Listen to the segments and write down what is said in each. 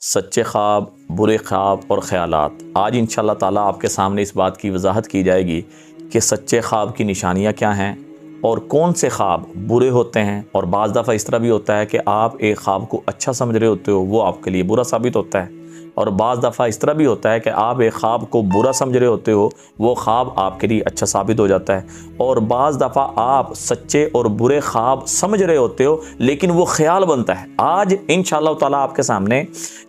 سچے خواب، برے خواب اور خیالات۔ آج انشاءاللہ تعالیٰ آپ کے سامنے اس بات کی وضاحت کی جائے گی کہ سچے خواب کی نشانیاں کیا ہیں اور کون سے خواب برے ہوتے ہیں، اور بعض دفعہ اس طرح بھی ہوتا ہے کہ آپ ایک خواب کو اچھا سمجھ رہے ہوتے ہو، وہ آپ کے لیے برا ثابت ہوتا ہے، اور بعض دفعہ اس طرح بھی ہوتا ہے کہ آپ ایک خواب کو برا سمجھ رہے ہوتے ہو، وہ خواب آپ کے لیے اچھا ثابت ہو جاتا ہے، اور بعض دفعہ آپ سچے اور برے خواب سمجھ رہے ہوتے ہو لیکن وہ خیال بنتا ہے۔ آج انشاءاللہ تعالیٰ آپ کے سامنے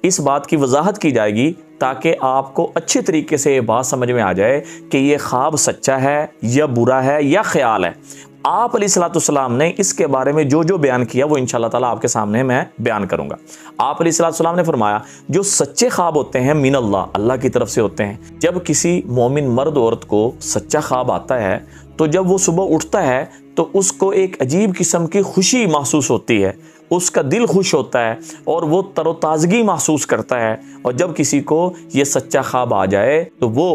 اس بات کی وضاحت کی جائے گی تاکہ آپ کو اچھے طریقے سے یہ بات سمجھ میں آ جائے کہ یہ خواب سچا ہے یا برا ہے یا خیال ہے۔ آپ علیہ الصلوۃ والسلام نے اس کے بارے میں جو بیان کیا وہ انشاءاللہ تعالیٰ آپ کے سامنے میں بیان کروں گا۔ آپ علیہ الصلوۃ والسلام نے فرمایا جو سچے خواب ہوتے ہیں من اللہ کی طرف سے ہوتے ہیں۔ جب کسی مومن مرد عورت کو سچا خواب آتا ہے تو جب وہ صبح اٹھتا ہے تو اس کو ایک عجیب قسم کی خوشی محسوس ہوتی ہے، اس کا دل خوش ہوتا ہے اور وہ تر و تازگی محسوس کرتا ہے، اور جب کسی کو یہ سچا خواب آ جائے تو وہ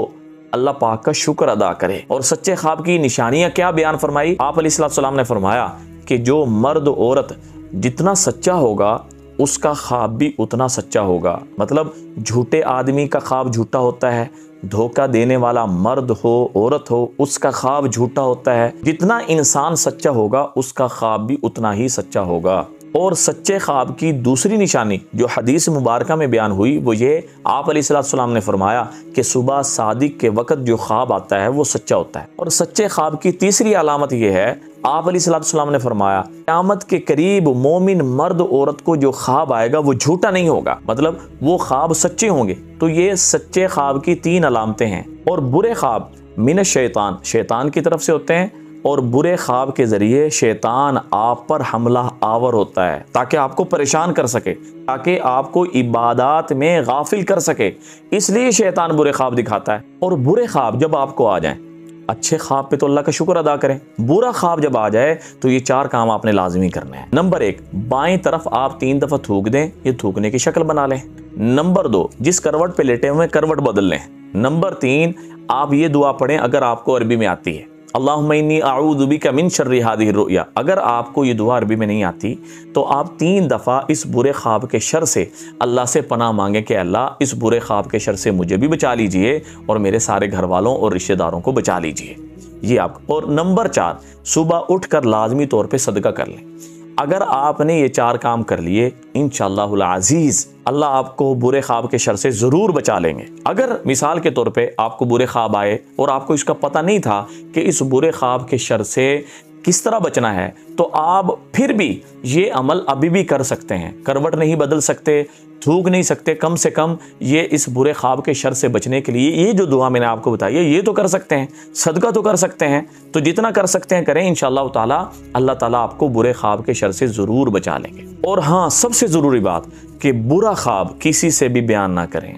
اللہ پاک کا شکر ادا کرے۔ اور سچے خواب کی نشانیاں کیا بیان فرمائی؟ آپ علیہ الصلوۃ والسلام نے فرمایا کہ جو مرد عورت جتنا سچا ہوگا اس کا خواب بھی اتنا سچا ہوگا۔ مطلب جھوٹے آدمی کا خواب جھوٹا ہوتا ہے، دھوکہ دینے والا مرد ہو عورت ہو اس کا خواب جھوٹا ہوتا ہے۔ جتنا انسان سچا ہوگا اس کا خواب بھی اتنا ہی سچا ہوگا۔ اور سچے خواب کی دوسری نشانی جو حدیث مبارکہ میں بیان ہوئی وہ یہ، آپ علیہ الصلوۃ والسلام نے فرمایا کہ صبح صادق کے وقت جو خواب آتا ہے وہ سچا ہوتا ہے۔ اور سچے خواب کی تیسری علامت یہ ہے، آپ علیہ الصلوۃ والسلام نے فرمایا قیامت کے قریب مومن مرد عورت کو جو خواب آئے گا وہ جھوٹا نہیں ہوگا، مطلب وہ خواب سچے ہوں گے۔ تو یہ سچے خواب کی تین علامتیں ہیں۔ اور برے خواب من الشیطان، شیطان کی طرف سے ہوتے ہیں، اور برے خواب کے ذریعے شیطان آپ پر حملہ آور ہوتا ہے تاکہ آپ کو پریشان کر سکے، تاکہ آپ کو عبادات میں غافل کر سکے، اس لیے شیطان برے خواب دکھاتا ہے۔ اور برے خواب جب آپ کو آ جائیں، اچھے خواب پہ تو اللہ کا شکر ادا کریں، برا خواب جب آ جائے تو یہ چار کام آپ نے لازمی کرنے ہیں۔ نمبر 1، بائیں طرف آپ 3 دفعہ تھوک دیں، یہ تھوکنے کی شکل بنا لیں۔ نمبر 2، جس کروٹ پہ لیٹے ہوئے کروٹ بدل لیں۔ نمبر 3، آپ یہ دعا پڑھیں اگر آپ کو عربی میں آتی ہے، اللہم انی اعوذ بک من شر ہذہ الرؤیا۔ اگر آپ کو یہ دعا عربی میں نہیں آتی تو آپ 3 دفعہ اس برے خواب کے شر سے اللہ سے پناہ مانگیں کہ اللہ اس برے خواب کے شر سے مجھے بھی بچا لیجئے اور میرے سارے گھر والوں اور رشتہ داروں کو بچا لیجئے۔ یہ آپ۔ اور نمبر 4، صبح اٹھ کر لازمی طور پہ صدقہ کر لیں۔ اگر آپ نے یہ 4 کام کر لیے انشاءاللہ العزیز اللہ آپ کو برے خواب کے شر سے ضرور بچا لیں گے۔ اگر مثال کے طور پہ آپ کو برے خواب آئے اور آپ کو اس کا پتہ نہیں تھا کہ اس برے خواب کے شر سے کس طرح بچنا ہے تو آپ پھر بھی یہ عمل ابھی بھی کر سکتے ہیں۔ کروٹ نہیں بدل سکتے، تھوک نہیں سکتے، کم سے کم یہ اس برے خواب کے شر سے بچنے کے لیے یہ جو دعا میں نے آپ کو بتائی ہے یہ تو کر سکتے ہیں، صدقہ تو کر سکتے ہیں۔ تو جتنا کر سکتے ہیں کریں، انشاءاللہ تعالیٰ اللہ تعالیٰ آپ کو برے خواب کے شر سے ضرور بچا لیں گے۔ اور ہاں، سب سے ضروری بات کہ برا خواب کسی سے بھی بیان نہ کریں،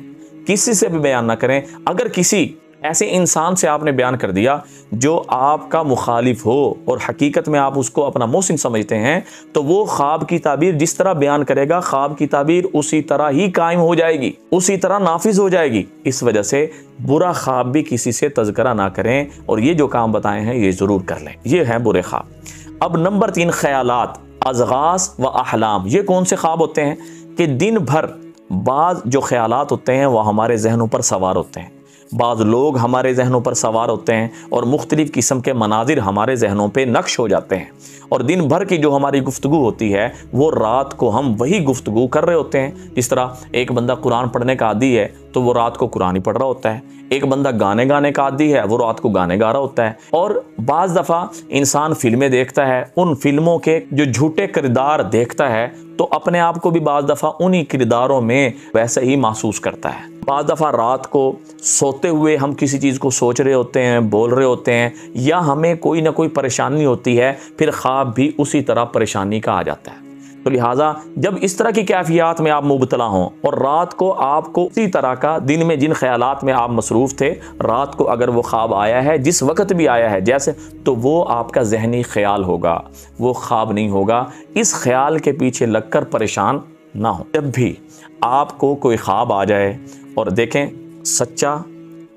کسی سے بھی بیان نہ کریں۔ اگر کسی ایسے انسان سے آپ نے بیان کر دیا جو آپ کا مخالف ہو اور حقیقت میں آپ اس کو اپنا محسن سمجھتے ہیں تو وہ خواب کی تعبیر جس طرح بیان کرے گا خواب کی تعبیر اسی طرح ہی قائم ہو جائے گی، اسی طرح نافذ ہو جائے گی۔ اس وجہ سے برا خواب بھی کسی سے تذکرہ نہ کریں، اور یہ جو کام بتائے ہیں یہ ضرور کر لیں۔ یہ ہیں برے خواب۔ اب نمبر 3، خیالات، اضغاث و احلام۔ یہ کون سے خواب ہوتے ہیں کہ دن بھر بعض جو خیالات ہوتے ہیں وہ ہمارے ذہنوں پر سوار ہوتے ہیں، بعض لوگ ہمارے ذہنوں پر سوار ہوتے ہیں اور مختلف قسم کے مناظر ہمارے ذہنوں پہ نقش ہو جاتے ہیں، اور دن بھر کی جو ہماری گفتگو ہوتی ہے وہ رات کو ہم وہی گفتگو کر رہے ہوتے ہیں۔ جس طرح ایک بندہ قرآن پڑھنے کا عادی ہے تو وہ رات کو قرآن ہی پڑھ رہا ہوتا ہے، ایک بندہ گانے گانے کا عادی ہے وہ رات کو گانے گا رہا ہوتا ہے، اور بعض دفعہ انسان فلمیں دیکھتا ہے، ان فلموں کے جو جھوٹے کردار دیکھتا ہے تو اپنے آپ کو بھی بعض دفعہ انہی کرداروں میں ویسے ہی محسوس کرتا ہے۔ بعض دفعہ رات کو سوتے ہوئے ہم کسی چیز کو سوچ رہے ہوتے ہیں، بول رہے ہوتے ہیں، یا ہمیں کوئی نہ کوئی پریشانی ہوتی ہے، پھر خواب بھی اسی طرح پریشانی کا آ جاتا ہے۔ تو لہٰذا جب اس طرح کی کیفیات میں آپ مبتلا ہوں اور رات کو آپ کو اسی طرح کا دن میں جن خیالات میں آپ مصروف تھے رات کو اگر وہ خواب آیا ہے جس وقت بھی آیا ہے جیسے، تو وہ آپ کا ذہنی خیال ہوگا، وہ خواب نہیں ہوگا۔ اس خیال کے پیچھے لگ کر پریشان نہ ہو۔ جب بھی آپ کو کوئی خواب آ جائے اور دیکھیں سچا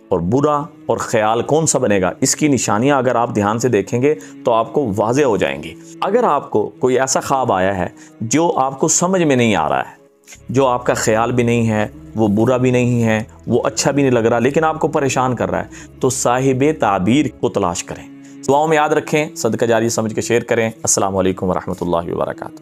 اور برا اور خیال کون سا بنے گا، اس کی نشانیاں اگر آپ دھیان سے دیکھیں گے تو آپ کو واضح ہو جائیں گی۔ اگر آپ کو کوئی ایسا خواب آیا ہے جو آپ کو سمجھ میں نہیں آ رہا ہے، جو آپ کا خیال بھی نہیں ہے، وہ برا بھی نہیں ہے، وہ اچھا بھی نہیں لگ رہا، لیکن آپ کو پریشان کر رہا ہے، تو صاحب تعبیر کو تلاش کریں۔ دعاؤں میں یاد رکھیں، صدقہ جاری سمجھ کے شیئر کریں۔ السلام علیکم ورحمۃ اللہ وبرکاتہ۔